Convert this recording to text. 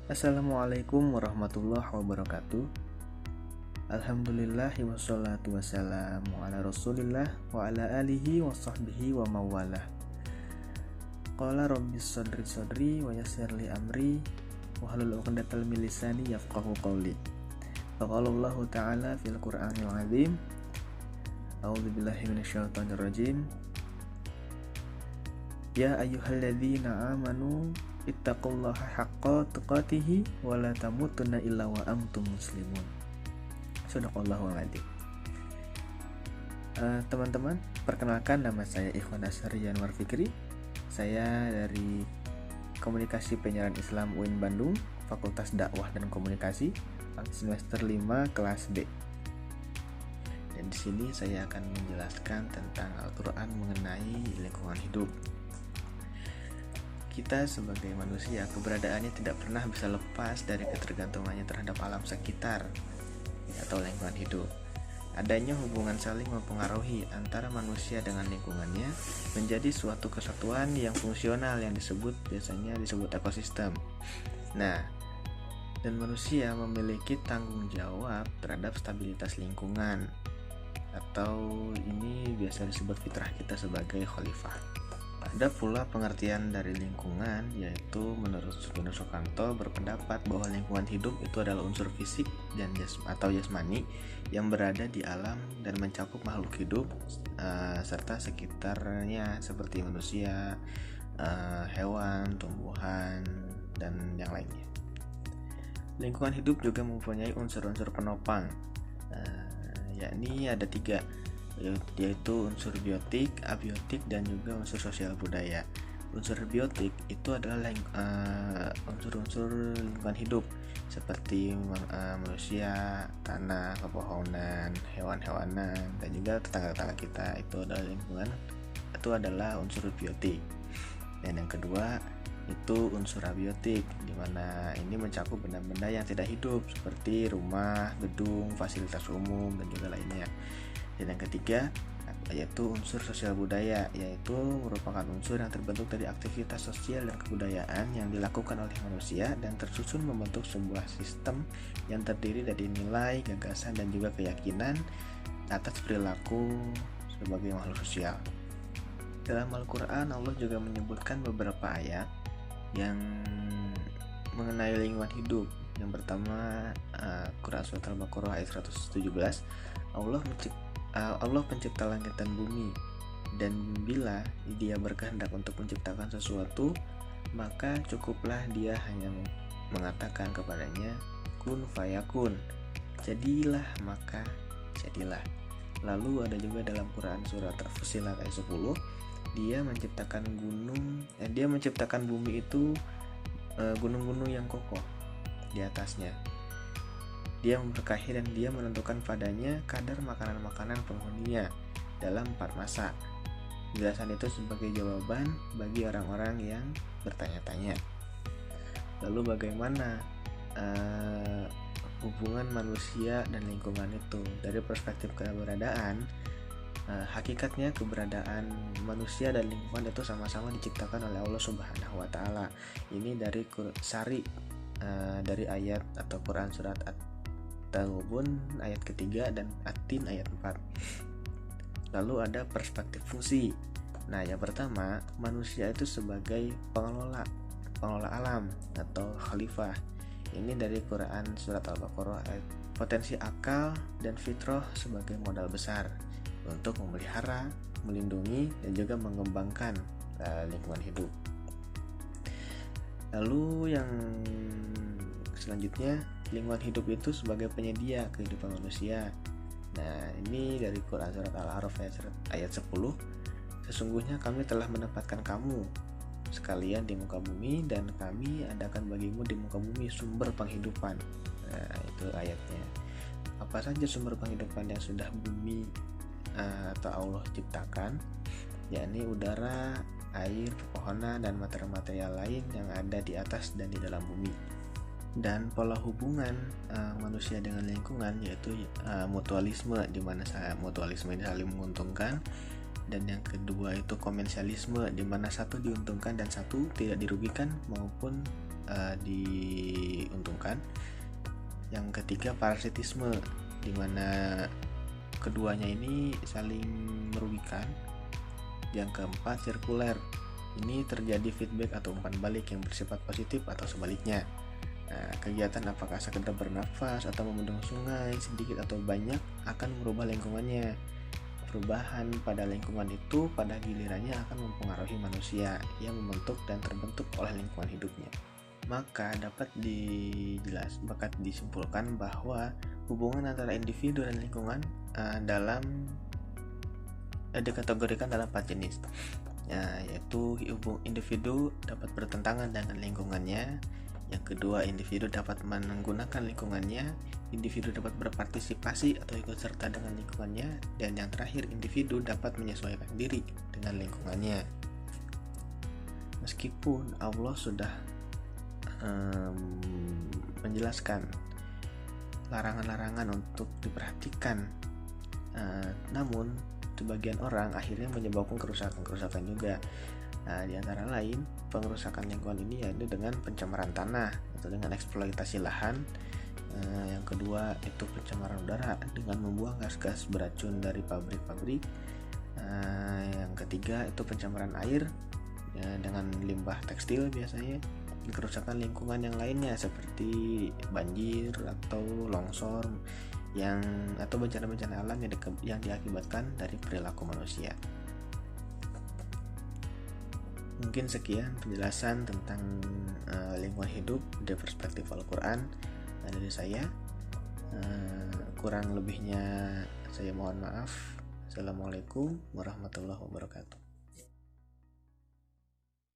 Assalamualaikum warahmatullahi wabarakatuh. Alhamdulillahi wassalatu wassalamu ala rasulillah wa ala alihi wa sahbihi wa mawalah. Qala rabbis sodri wa yassirli amri wa halul uqdatal min lisani yafqahu qawli. Faqala Allah ta'ala fil Qur'anil azim. A'udzu billahi minasyaitonir rajim. Ya ayyuhalladzina amanu ittaqullaha haqqa tuqatih wa la tamutunna illa wa antum muslimun. Shadaqallahul adzim. Teman-teman, perkenalkan nama saya Ikhwan Nasr Yanwar Fikri. Saya dari Komunikasi Penyiaran Islam UIN Bandung, Fakultas Dakwah dan Komunikasi, semester 5 kelas B. Dan di sini saya akan menjelaskan tentang Al-Qur'an mengenai lingkungan hidup. Kita sebagai manusia, keberadaannya tidak pernah bisa lepas dari ketergantungannya terhadap alam sekitar atau lingkungan hidup. Adanya hubungan saling mempengaruhi antara manusia dengan lingkungannya menjadi suatu kesatuan yang fungsional yang biasanya disebut ekosistem. Nah, dan manusia memiliki tanggung jawab terhadap stabilitas lingkungan, atau ini biasa disebut fitrah kita sebagai khalifah. Ada pula pengertian dari lingkungan, yaitu menurut Sugeng Sukanto berpendapat bahwa lingkungan hidup itu adalah unsur fisik dan jasmani yang berada di alam dan mencakup makhluk hidup serta sekitarnya seperti manusia, hewan, tumbuhan, dan yang lainnya. Lingkungan hidup juga mempunyai unsur-unsur penopang, yakni ada 3, yaitu unsur biotik, abiotik, dan juga unsur sosial budaya. Unsur biotik itu adalah unsur-unsur lingkungan hidup seperti manusia, tanah, pepohonan, hewan-hewanan, dan juga tetangga-tetangga kita. Itu adalah unsur biotik. Dan yang kedua itu unsur abiotik, di mana ini mencakup benda-benda yang tidak hidup seperti rumah, gedung, fasilitas umum, dan juga lainnya. Dan yang ketiga yaitu unsur sosial budaya, yaitu merupakan unsur yang terbentuk dari aktivitas sosial dan kebudayaan yang dilakukan oleh manusia dan tersusun membentuk sebuah sistem yang terdiri dari nilai, gagasan, dan juga keyakinan atas perilaku sebagai makhluk sosial. Dalam Al-Quran, Allah juga menyebutkan beberapa ayat yang mengenai lingkungan hidup. Yang pertama, Quran Surat Al-Baqarah ayat 117, Allah pencipta langit dan bumi, dan bila dia berkehendak untuk menciptakan sesuatu, maka cukuplah dia hanya mengatakan kepadanya kun fayakun, jadilah maka jadilah. Lalu ada juga dalam Quran surat Fussilat ayat 10, dia menciptakan bumi itu gunung-gunung yang kokoh di atasnya. Dia memberkahi dan dia menentukan padanya kadar makanan-makanan penghuninya dalam 4 masa. Penjelasan itu sebagai jawaban bagi orang-orang yang bertanya-tanya. Lalu bagaimana hubungan manusia dan lingkungan itu? Dari perspektif keberadaan, hakikatnya keberadaan manusia dan lingkungan itu sama-sama diciptakan oleh Allah Subhanahu wa Ta'ala. Ini dari dari ayat atau Quran surat At-Taghabun ayat ketiga dan At-Tin ayat 4. Lalu ada perspektif fungsi. Nah, yang pertama, manusia itu sebagai pengelola alam atau khalifah. Ini dari Quran surat Al-Baqarah ayat potensi akal dan fitrah sebagai modal besar untuk memelihara, melindungi, dan juga mengembangkan lingkungan hidup. Lalu yang selanjutnya, lingkungan hidup itu sebagai penyedia kehidupan manusia. Nah, ini dari Quran surat Al-A'raf ayat 10. Sesungguhnya kami telah menempatkan kamu sekalian di muka bumi, dan kami adakan bagimu di muka bumi sumber penghidupan. Nah, itu ayatnya. Apa saja sumber penghidupan yang sudah bumi atau Allah ciptakan, yakni udara, air, pepohonan, dan material-material lain yang ada di atas dan di dalam bumi. Dan pola hubungan manusia dengan lingkungan yaitu mutualisme, di mana mutualisme ini saling menguntungkan, dan yang kedua itu komensialisme, di mana satu diuntungkan dan satu tidak dirugikan maupun diuntungkan. Yang ketiga, parasitisme, di mana keduanya ini saling merugikan. Yang keempat, sirkuler. Ini terjadi feedback atau umpan balik yang bersifat positif atau sebaliknya. Nah, kegiatan apakah sekedar bernafas atau membendung sungai sedikit atau banyak akan merubah lingkungannya. Perubahan pada lingkungan itu pada gilirannya akan mempengaruhi manusia yang membentuk dan terbentuk oleh lingkungan hidupnya. Maka dapat disimpulkan bahwa hubungan antara individu dan lingkungan dikategorikan dalam 4 jenis, yaitu individu dapat bertentangan dengan lingkungannya. Yang kedua, individu dapat menggunakan lingkungannya. Individu dapat berpartisipasi atau ikut serta dengan lingkungannya. Dan yang terakhir, individu dapat menyesuaikan diri dengan lingkungannya. Meskipun Allah sudah menjelaskan larangan-larangan untuk diperhatikan, namun sebagian orang akhirnya menyebabkan kerusakan juga. Di antara lain pengerusakan lingkungan ini yaitu dengan pencemaran tanah atau dengan eksploitasi lahan. Yang kedua itu pencemaran udara dengan membuang gas-gas beracun dari pabrik-pabrik. Yang ketiga itu pencemaran air dengan limbah tekstil biasanya. Kerusakan lingkungan yang lainnya seperti banjir atau longsor atau bencana-bencana alam yang diakibatkan dari perilaku manusia. Mungkin sekian penjelasan tentang lingkungan hidup dari perspektif Al-Quran dari saya. Kurang lebihnya saya mohon maaf. Assalamualaikum warahmatullahi wabarakatuh.